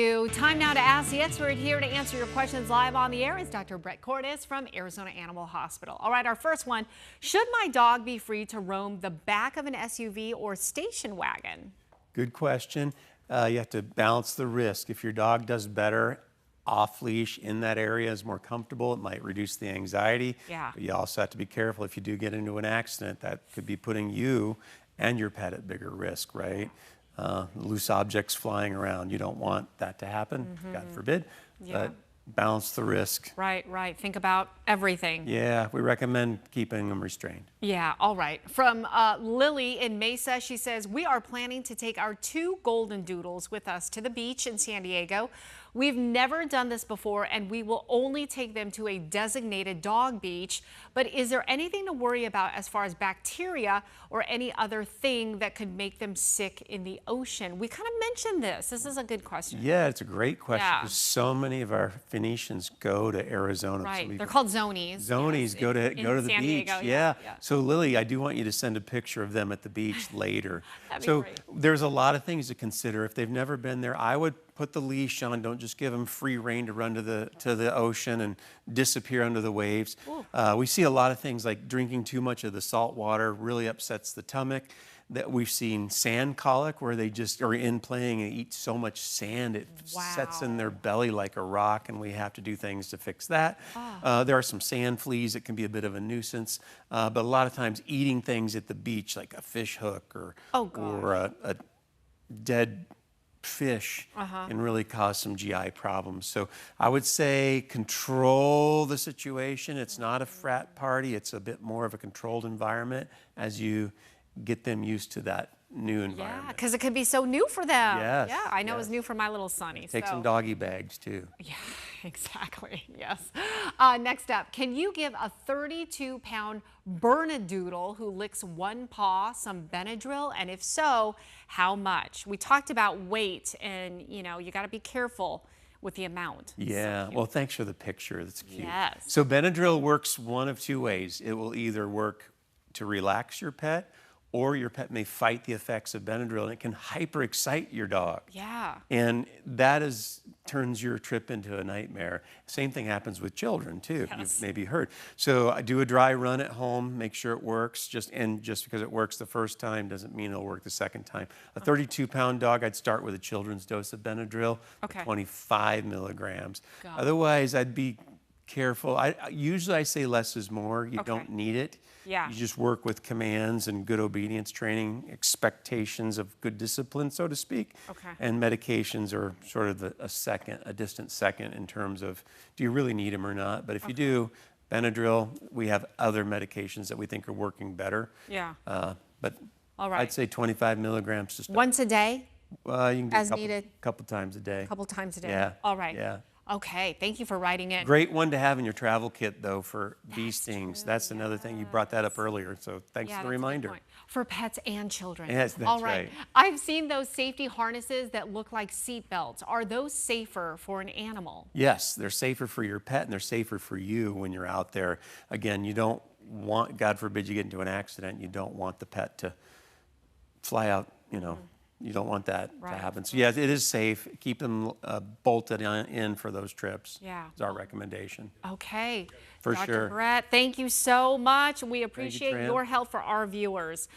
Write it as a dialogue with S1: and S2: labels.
S1: Time now to ask the expert. Here to answer your questions live on the air is Dr. Brett Cordes from Arizona Animal Hospital. All right, our first one. Should my dog be free to roam the back of an SUV or station wagon?
S2: Good question. You have to balance the risk. If your dog does better off leash in that area, is more comfortable, it might reduce the anxiety.
S1: Yeah.
S2: But you also have to be careful if you do get into an accident. That could be putting you and your pet at bigger risk, right? Loose objects flying around. You don't want that to happen, God forbid, but balance the risk.
S1: Right. Think about everything.
S2: Yeah, we recommend keeping them restrained.
S1: Yeah, all right. From Lily in Mesa, she says, we are planning to take our 2 golden doodles with us to the beach in San Diego. We've never done this before, and we will only take them to a designated dog beach. But is there anything to worry about as far as bacteria or any other thing that could make them sick in the ocean? We kind of mentioned this. This is a good question.
S2: Yeah, it's a great question.
S1: Yeah.
S2: Because so many of our Phoenicians go to Arizona.
S1: Right.
S2: So
S1: They're called zonies.
S2: Zonies go to the
S1: San
S2: beach.
S1: Diego,
S2: Yeah.
S1: yeah.
S2: So Lily, I do want you to send a picture of them at the beach later.
S1: That'd be
S2: So
S1: great.
S2: there's a lot of things to consider. If they've never been there, I would put the leash on. Don't just give them free rein to run to the ocean and disappear under the waves. We see a lot of things like drinking too much of the salt water really upsets the stomach. That we've seen sand colic, where they just are in playing and eat so much sand it sets in their belly like a rock, and we have to do things to fix that. There are some sand fleas that can be a bit of a nuisance, but a lot of times eating things at the beach like a fish hook or a dead fish can really cause some GI problems. So I would say control the situation. It's not a frat party. It's a bit more of a controlled environment as you get them used to that new environment.
S1: Yeah, because it could be so new for them.
S2: Yes,
S1: Yeah, I know it was new for my little Sonny.
S2: Take some doggy bags too.
S1: Yeah, exactly. Yes. Next up, can you give a 32-pound Bernedoodle who licks one paw some Benadryl? And if so, how much? We talked about weight, and you got to be careful with the amount.
S2: Yeah, well, thanks for the picture. That's cute.
S1: Yes.
S2: So Benadryl works one of 2 ways. It will either work to relax your pet, or your pet may fight the effects of Benadryl, and it can hyperexcite your dog.
S1: Yeah.
S2: And that turns your trip into a nightmare. Same thing happens with children too.
S1: Yes.
S2: You've maybe heard. So I do a dry run at home, make sure it works. Just because it works the first time doesn't mean it'll work the second time. A 32-pound dog, I'd start with a children's dose of Benadryl, 25 milligrams. Otherwise, I'd be careful. Usually I say less is more. You don't need it.
S1: Yeah.
S2: You just work with commands and good obedience training, expectations of good discipline, so to speak. And medications are sort of a distant second in terms of, do you really need them or not? But if you do, Benadryl, we have other medications that we think are working better.
S1: Yeah.
S2: But
S1: I'd
S2: say 25 milligrams to start.
S1: Once a day?
S2: You can do
S1: as needed?
S2: A couple times a day.
S1: A couple times a day?
S2: Yeah.
S1: All right.
S2: Yeah.
S1: Okay, thank you for writing in.
S2: Great one to have in your travel kit, though, for these things. That's another thing. You brought that up earlier, so thanks for the reminder.
S1: For pets and children.
S2: Yes, that's
S1: All right.
S2: right.
S1: I've seen those safety harnesses that look like seat belts. Are those safer for an animal?
S2: Yes, they're safer for your pet, and they're safer for you when you're out there. Again, you don't want, God forbid you get into an accident, you don't want the pet to fly out, You don't want that to happen. So, yes, it is safe. Keep them bolted in for those trips.
S1: Yeah.
S2: Is our recommendation.
S1: Okay.
S2: For
S1: Dr.
S2: sure.
S1: Brett, thank you so much. We appreciate
S2: Tran.
S1: your help for our viewers.